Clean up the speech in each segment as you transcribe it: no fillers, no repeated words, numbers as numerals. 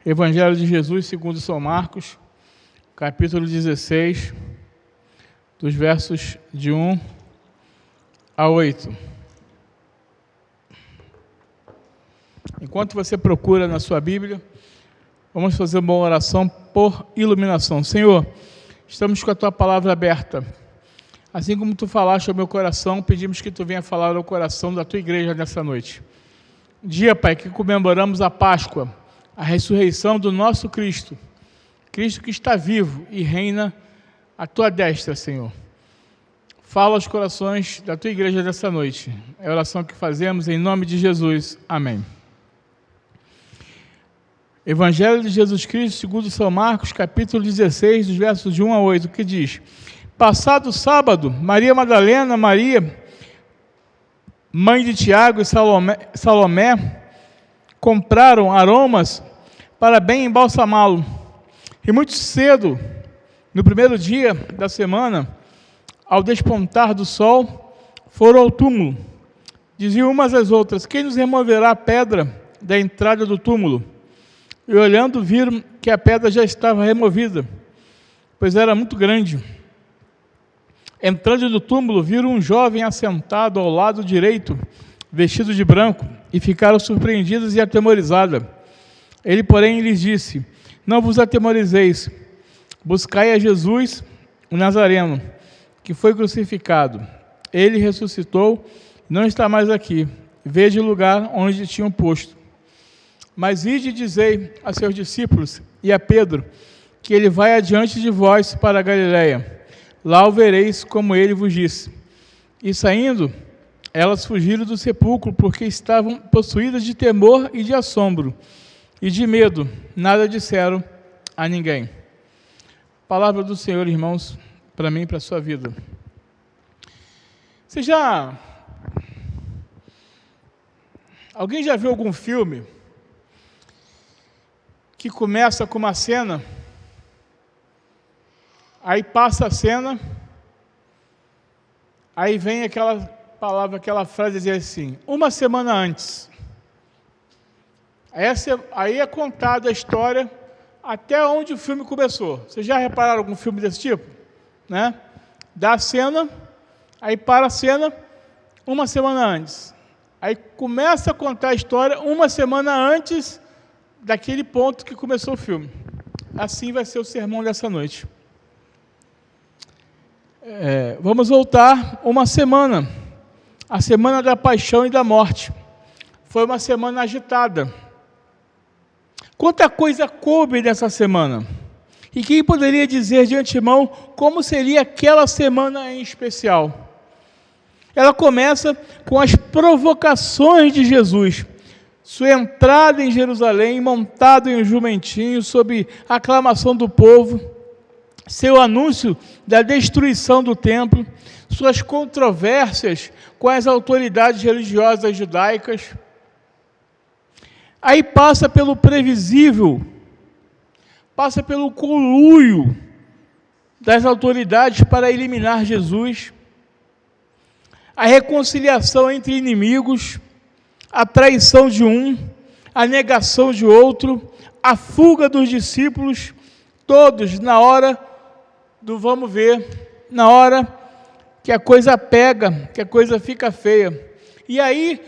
Evangelho de Jesus segundo São Marcos, capítulo 16, dos versos de 1 a 8. Enquanto você procura na sua Bíblia, vamos fazer uma oração por iluminação. Senhor, estamos com a Tua palavra aberta. Assim como Tu falaste ao meu coração, pedimos que Tu venha falar ao coração da Tua igreja nessa noite. Dia, Pai, que comemoramos a Páscoa, a ressurreição do nosso Cristo, Cristo que está vivo e reina à Tua destra, Senhor. Fala aos corações da Tua igreja nessa noite. É a oração que fazemos em nome de Jesus. Amém. Evangelho de Jesus Cristo, segundo São Marcos, capítulo 16, dos versos de 1 a 8, que diz: Passado o sábado, Maria Madalena, Maria, mãe de Tiago e Salomé, compraram aromas para bem embalsamá-lo. E muito cedo, no primeiro dia da semana, ao despontar do sol, foram ao túmulo. Diziam umas às outras: quem nos removerá a pedra da entrada do túmulo? E olhando, viram que a pedra já estava removida, pois era muito grande. Entrando no túmulo, viram um jovem assentado ao lado direito, vestido de branco, e ficaram surpreendidas e atemorizadas. Ele, porém, lhes disse: não vos atemorizeis, buscai a Jesus, o Nazareno, que foi crucificado. Ele ressuscitou, não está mais aqui. Vede o lugar onde tinham posto. Mas ide e dizei a seus discípulos e a Pedro, que ele vai adiante de vós para a Galiléia. Lá o vereis como ele vos disse. E saindo, elas fugiram do sepulcro, porque estavam possuídas de temor e de assombro, e de medo, nada disseram a ninguém. Palavra do Senhor, irmãos, para mim e para a sua vida. Alguém já viu algum filme que começa com uma cena, aí passa a cena, aí vem aquela palavra, aquela frase dizer assim: uma semana antes. Aí é contada a história até onde o filme começou. Vocês já repararam algum filme desse tipo? Né? Dá a cena, aí para a cena, uma semana antes. Aí começa a contar a história uma semana antes daquele ponto que começou o filme. Assim vai ser o sermão dessa noite. Vamos voltar uma semana, a semana da paixão e da morte. Foi uma semana agitada. Quanta coisa coube nessa semana. E quem poderia dizer de antemão como seria aquela semana em especial? Ela começa com as provocações de Jesus. Sua entrada em Jerusalém, montado em um jumentinho, sob a aclamação do povo, seu anúncio da destruição do templo, suas controvérsias com as autoridades religiosas judaicas. Aí passa pelo previsível, passa pelo conluio das autoridades para eliminar Jesus, a reconciliação entre inimigos, a traição de um, a negação de outro, a fuga dos discípulos, todos na hora do vamos ver, na hora que a coisa pega, que a coisa fica feia. E aí,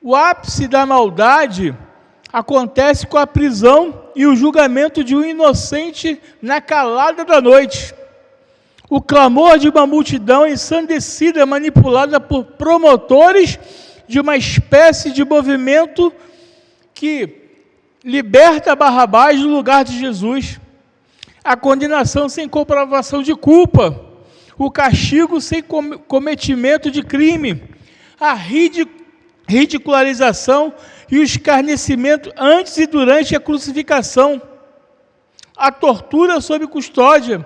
o ápice da maldade acontece com a prisão e o julgamento de um inocente na calada da noite. O clamor de uma multidão ensandecida, manipulada por promotores de uma espécie de movimento que liberta Barrabás do lugar de Jesus. A condenação sem comprovação de culpa, o castigo sem cometimento de crime, a ridicularização e o escarnecimento antes e durante a crucificação, a tortura sob custódia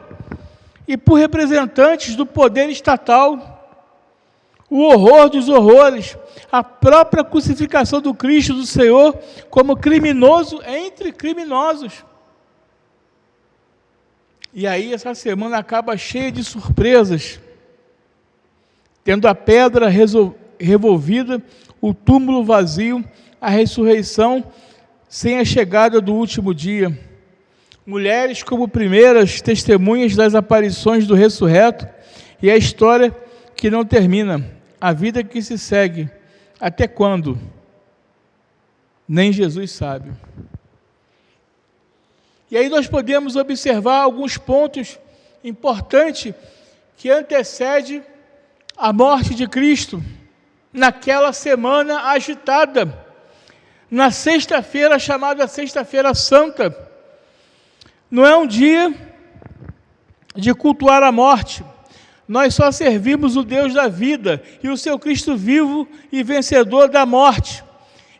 e por representantes do poder estatal, o horror dos horrores, a própria crucificação do Cristo, do Senhor, como criminoso entre criminosos. E aí essa semana acaba cheia de surpresas, tendo a pedra revolvida, o túmulo vazio, a ressurreição sem a chegada do último dia. Mulheres como primeiras testemunhas das aparições do ressurreto e a história que não termina, a vida que se segue. Até quando? Nem Jesus sabe. E aí nós podemos observar alguns pontos importantes que antecedem a morte de Cristo, naquela semana agitada, na sexta-feira chamada Sexta-feira Santa. Não é um dia de cultuar a morte. Nós só servimos o Deus da vida e o seu Cristo vivo e vencedor da morte.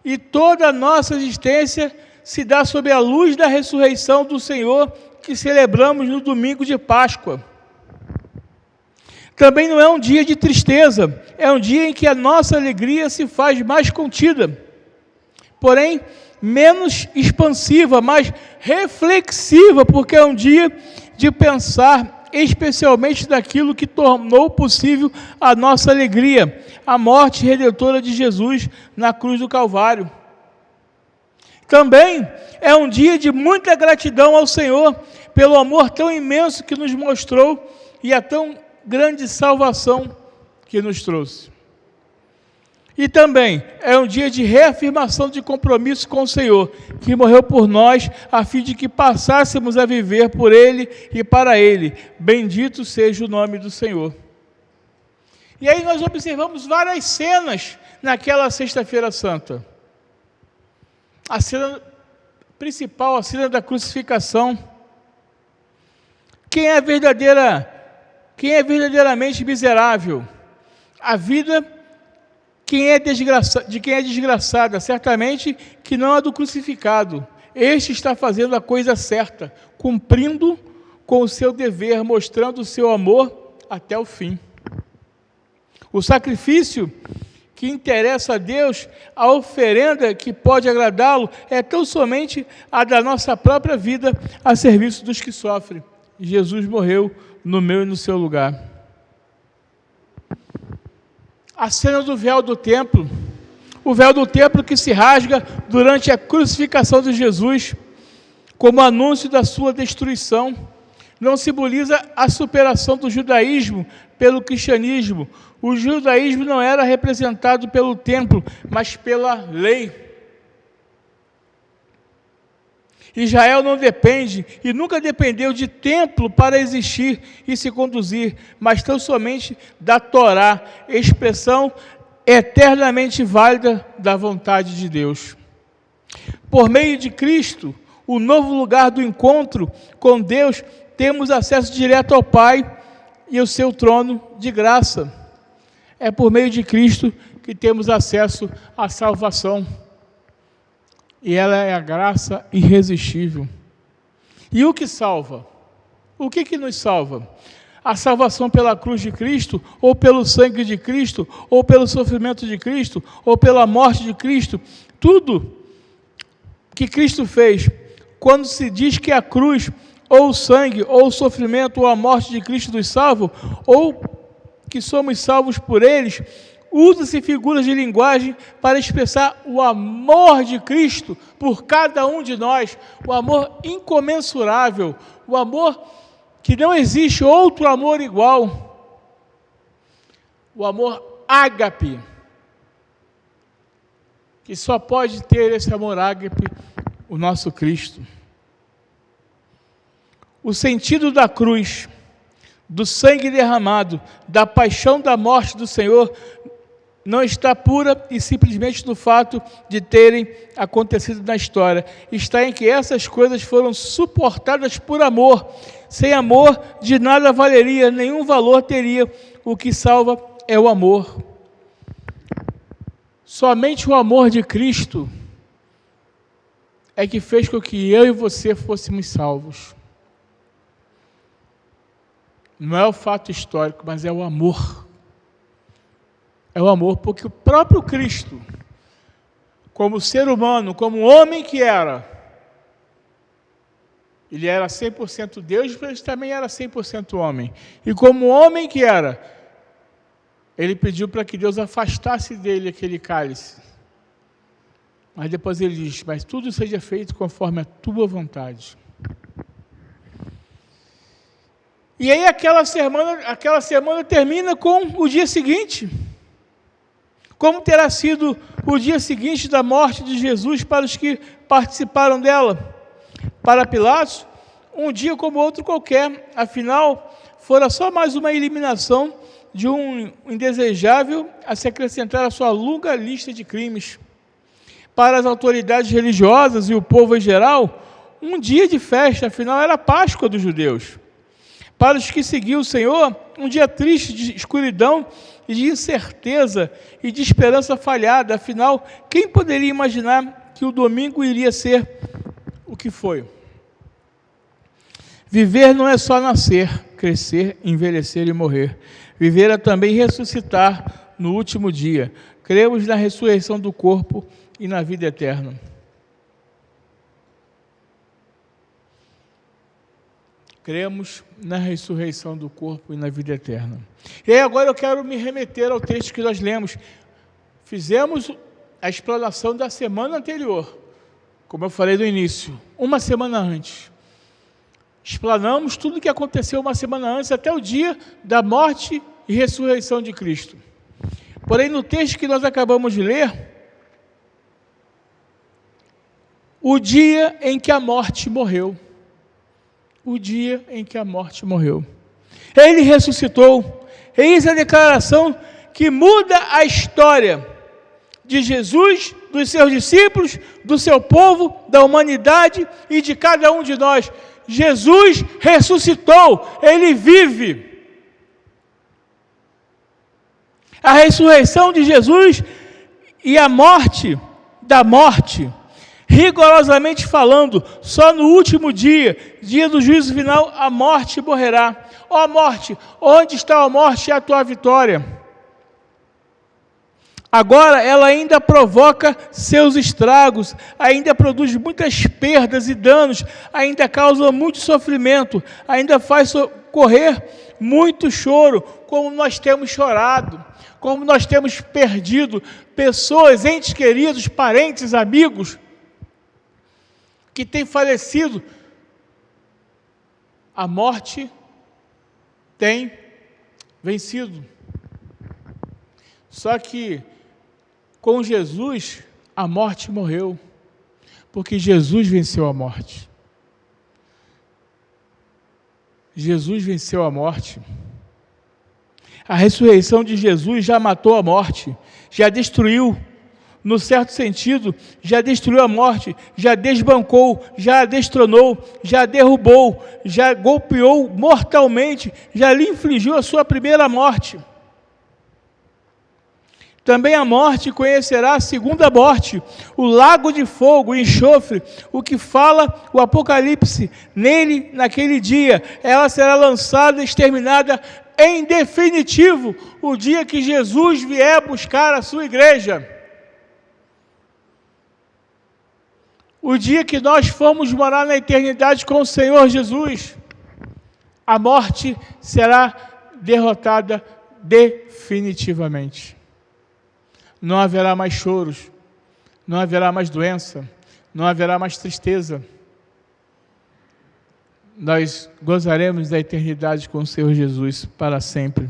E toda a nossa existência se dá sob a luz da ressurreição do Senhor, que celebramos no domingo de Páscoa. Também não é um dia de tristeza, é um dia em que a nossa alegria se faz mais contida, porém menos expansiva, mais reflexiva, porque é um dia de pensar especialmente daquilo que tornou possível a nossa alegria, a morte redentora de Jesus na cruz do Calvário. Também é um dia de muita gratidão ao Senhor pelo amor tão imenso que nos mostrou e a tão grande salvação que nos trouxe. E também é um dia de reafirmação de compromisso com o Senhor, que morreu por nós, a fim de que passássemos a viver por Ele e para Ele. Bendito seja o nome do Senhor. E aí nós observamos várias cenas naquela Sexta-feira Santa. A cena principal, a cena da crucificação. Quem é verdadeiramente miserável? A vida de quem é desgraçada, certamente que não a do crucificado. Este está fazendo a coisa certa, cumprindo com o seu dever, mostrando o seu amor até o fim. O sacrifício que interessa a Deus, a oferenda que pode agradá-lo, é tão somente a da nossa própria vida a serviço dos que sofrem. Jesus morreu no meu e no seu lugar. A cena do véu do templo, o véu do templo que se rasga durante a crucificação de Jesus, como anúncio da sua destruição, não simboliza a superação do judaísmo pelo cristianismo. O judaísmo não era representado pelo templo, mas pela lei. Israel não depende e nunca dependeu de templo para existir e se conduzir, mas tão somente da Torá, expressão eternamente válida da vontade de Deus. Por meio de Cristo, o novo lugar do encontro com Deus, temos acesso direto ao Pai e ao seu trono de graça. É por meio de Cristo que temos acesso à salvação. E ela é a graça irresistível. E o que salva? O que nos salva? A salvação pela cruz de Cristo, ou pelo sangue de Cristo, ou pelo sofrimento de Cristo, ou pela morte de Cristo. Tudo que Cristo fez, quando se diz que a cruz, ou o sangue, ou o sofrimento, ou a morte de Cristo nos salvam, ou que somos salvos por eles, usa-se figuras de linguagem para expressar o amor de Cristo por cada um de nós, o amor incomensurável, o amor que não existe outro amor igual, o amor ágape, que só pode ter esse amor ágape o nosso Cristo. O sentido da cruz, do sangue derramado, da paixão da morte do Senhor, não está pura e simplesmente no fato de terem acontecido na história. Está em que essas coisas foram suportadas por amor. Sem amor, de nada valeria, nenhum valor teria. O que salva é o amor. Somente o amor de Cristo é que fez com que eu e você fôssemos salvos. Não é o fato histórico, mas é o amor. É o amor, porque o próprio Cristo, como ser humano, como homem que era, ele era 100% Deus, mas ele também era 100% homem. E como homem que era, ele pediu para que Deus afastasse dele aquele cálice. Mas depois ele diz, mas tudo seja feito conforme a tua vontade. E aí aquela semana termina com o dia seguinte. Como terá sido o dia seguinte da morte de Jesus para os que participaram dela? Para Pilatos, um dia como outro qualquer, afinal, fora só mais uma eliminação de um indesejável a se acrescentar à sua longa lista de crimes. Para as autoridades religiosas e o povo em geral, um dia de festa, afinal era a Páscoa dos judeus. Para os que seguiam o Senhor, um dia triste de escuridão e de incerteza e de esperança falhada. Afinal, quem poderia imaginar que o domingo iria ser o que foi? Viver não é só nascer, crescer, envelhecer e morrer. Viver é também ressuscitar no último dia. Cremos na ressurreição do corpo e na vida eterna. Cremos na ressurreição do corpo e na vida eterna. E aí agora eu quero me remeter ao texto que nós lemos. Fizemos a explanação da semana anterior, como eu falei no início, uma semana antes. Explanamos tudo o que aconteceu uma semana antes, até o dia da morte e ressurreição de Cristo. Porém, no texto que nós acabamos de ler, o dia em que a morte morreu. O dia em que a morte morreu. Ele ressuscitou. Eis a declaração que muda a história de Jesus, dos seus discípulos, do seu povo, da humanidade e de cada um de nós. Jesus ressuscitou, Ele vive. A ressurreição de Jesus e a morte da morte, rigorosamente falando, só no último dia, dia do juízo final, a morte morrerá. Ó morte, onde está a morte e a tua vitória? Agora ela ainda provoca seus estragos, ainda produz muitas perdas e danos, ainda causa muito sofrimento, ainda faz correr muito choro, como nós temos chorado, como nós temos perdido pessoas, entes queridos, parentes, amigos, que têm falecido. A morte tem vencido. Só que com Jesus, a morte morreu, porque Jesus venceu a morte. Jesus venceu a morte. A ressurreição de Jesus já matou a morte, já destruiu, no certo sentido, já destruiu a morte, já desbancou, já destronou, já derrubou, já golpeou mortalmente, já lhe infligiu a sua primeira morte. Também a morte conhecerá a segunda morte, o lago de fogo e enxofre, o que fala o Apocalipse. Nele, naquele dia, ela será lançada e exterminada em definitivo, o dia que Jesus vier buscar a sua igreja. O dia que nós formos morar na eternidade com o Senhor Jesus, a morte será derrotada definitivamente. Não haverá mais choros, não haverá mais doença, não haverá mais tristeza. Nós gozaremos da eternidade com o Senhor Jesus para sempre.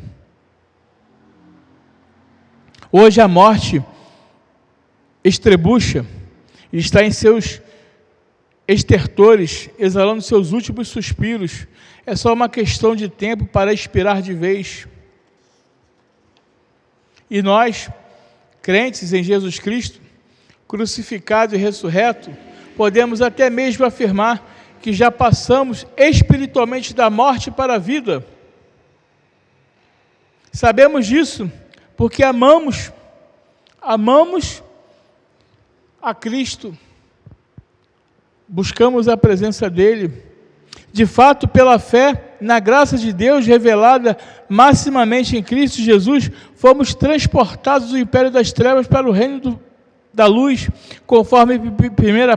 Hoje a morte estrebucha, está em seus estertores, exalando seus últimos suspiros. É só uma questão de tempo para expirar de vez. E nós, crentes em Jesus Cristo, crucificado e ressurreto, podemos até mesmo afirmar que já passamos espiritualmente da morte para a vida. Sabemos disso porque amamos a Cristo, buscamos a presença dEle. De fato, pela fé na graça de Deus revelada maximamente em Cristo Jesus, fomos transportados do império das trevas para o reino da luz, conforme 1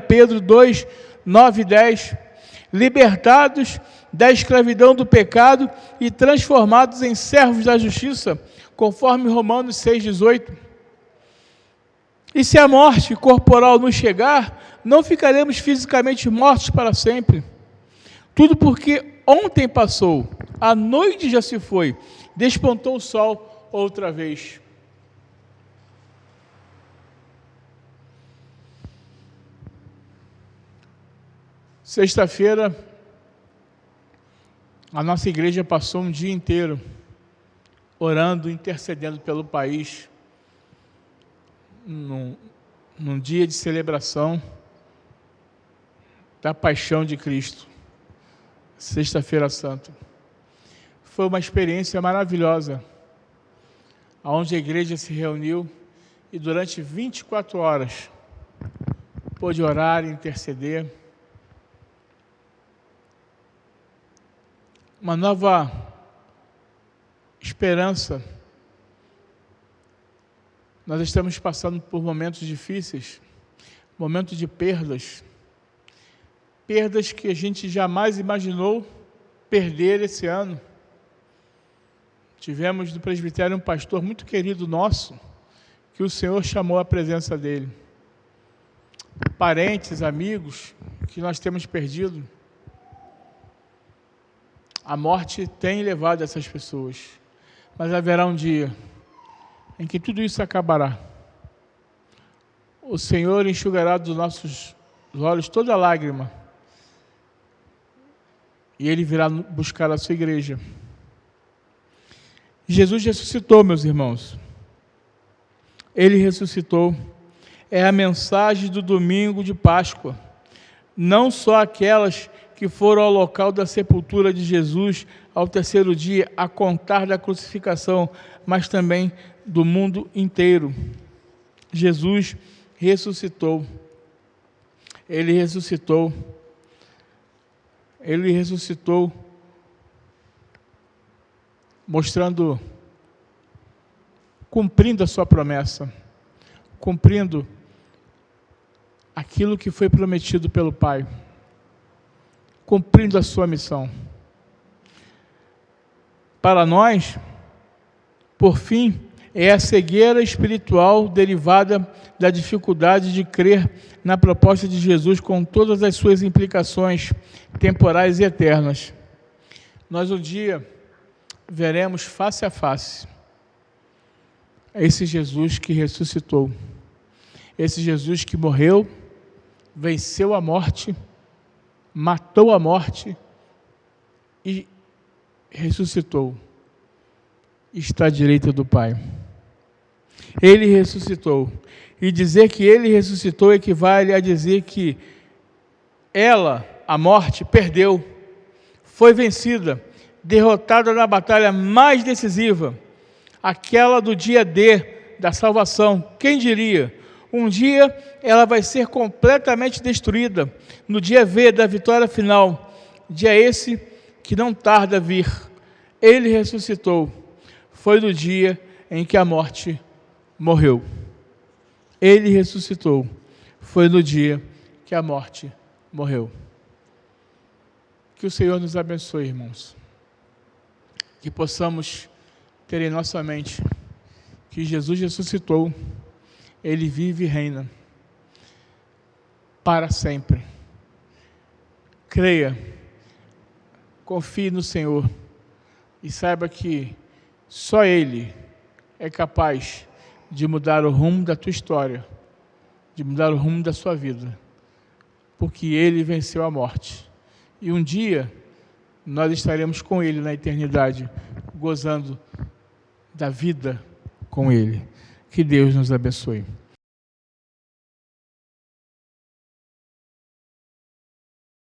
Pedro 2, 9 e 10, libertados da escravidão do pecado e transformados em servos da justiça, conforme Romanos 6, 18. E se a morte corporal nos chegar, não ficaremos fisicamente mortos para sempre. Tudo porque ontem passou, a noite já se foi, despontou o sol outra vez. Sexta-feira, a nossa igreja passou um dia inteiro orando, intercedendo pelo país, num dia de celebração da paixão de Cristo, Sexta-feira Santa. Foi uma experiência maravilhosa, onde a igreja se reuniu e durante 24 horas pôde orar e interceder. Uma nova esperança. Nós estamos passando por momentos difíceis, momentos de perdas que a gente jamais imaginou perder esse ano. Tivemos no presbitério um pastor muito querido nosso, que o Senhor chamou à presença dele. Parentes, amigos que nós temos perdido. A morte tem levado essas pessoas, mas haverá um dia em que tudo isso acabará. O Senhor enxugará dos nossos olhos toda lágrima, e Ele virá buscar a sua igreja. Jesus ressuscitou, meus irmãos. Ele ressuscitou. É a mensagem do domingo de Páscoa. Não só aquelas que foram ao local da sepultura de Jesus ao terceiro dia, a contar da crucificação, mas também do mundo inteiro. Jesus ressuscitou. Ele ressuscitou. Ele ressuscitou, mostrando, cumprindo a sua promessa, cumprindo aquilo que foi prometido pelo Pai, cumprindo a sua missão. Para nós, por fim, é a cegueira espiritual derivada da dificuldade de crer na proposta de Jesus com todas as suas implicações temporais e eternas. Nós um dia veremos face a face esse Jesus que ressuscitou, esse Jesus que morreu, venceu a morte, matou a morte e ressuscitou. Está à direita do Pai. Ele ressuscitou. E dizer que ele ressuscitou equivale a dizer que ela, a morte, perdeu, foi vencida, derrotada na batalha mais decisiva, aquela do dia D da salvação. Quem diria? Um dia ela vai ser completamente destruída, no dia V da vitória final, dia esse que não tarda a vir. Ele ressuscitou. Foi no dia em que a morte morreu. Ele ressuscitou. Foi no dia que a morte morreu. Que o Senhor nos abençoe, irmãos. Que possamos ter em nossa mente que Jesus ressuscitou. Ele vive e reina para sempre. Creia, confie no Senhor e saiba que só Ele é capaz de mudar o rumo da tua história, de mudar o rumo da sua vida, porque Ele venceu a morte. E um dia nós estaremos com Ele na eternidade, gozando da vida com Ele. Que Deus nos abençoe.